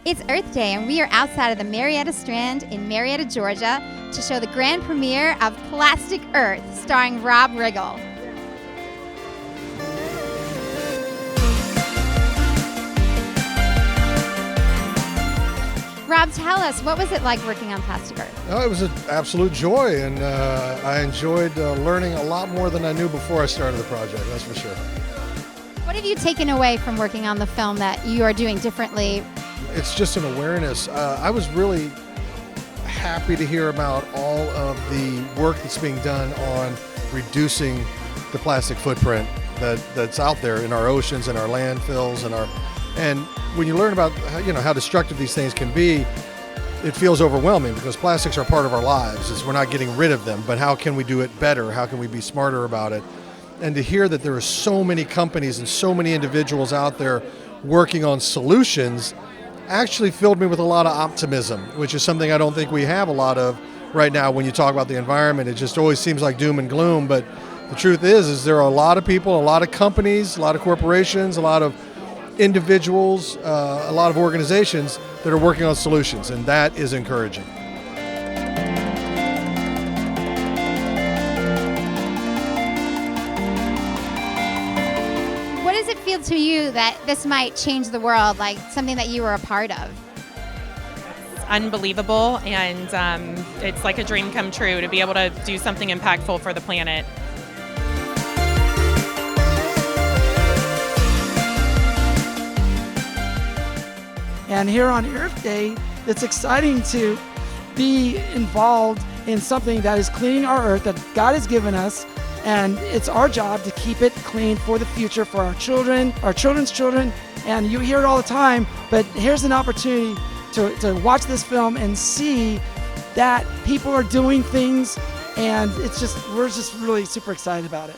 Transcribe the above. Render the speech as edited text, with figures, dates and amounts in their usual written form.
It's Earth Day, and we are outside of the Marietta Strand in Marietta, Georgia, to show the grand premiere of Plastic Earth, starring Rob Riggle. Rob, tell us, what was it like working on Plastic Earth? Oh, it was an absolute joy, and I enjoyed learning a lot more than I knew before I started the project, that's for sure. What have you taken away from working on the film that you are doing differently? It's just an awareness. I was really happy to hear about all of the work that's being done on reducing the plastic footprint that's out there in our oceans and our landfills and when you learn about how destructive these things can be, it feels overwhelming because plastics are part of our lives. We're not getting rid of them, but how can we do it better? How can we be smarter about it? And to hear that there are so many companies and so many individuals out there working on solutions actually filled me with a lot of optimism, which is something I don't think we have a lot of right now when you talk about the environment. It just always seems like doom and gloom, but the truth is there are a lot of people, a lot of companies, a lot of corporations, a lot of individuals, a lot of organizations that are working on solutions, and that is encouraging. What does it feel to you that this might change the world, like something that you were a part of? It's unbelievable, and it's like a dream come true to be able to do something impactful for the planet. And here on Earth Day, it's exciting to be involved in something that is cleaning our earth that God has given us, and it's our job to keep it clean for the future, for our children, our children's children, and you hear it all the time, but here's an opportunity to watch this film and see that people are doing things, and we're just really super excited about it.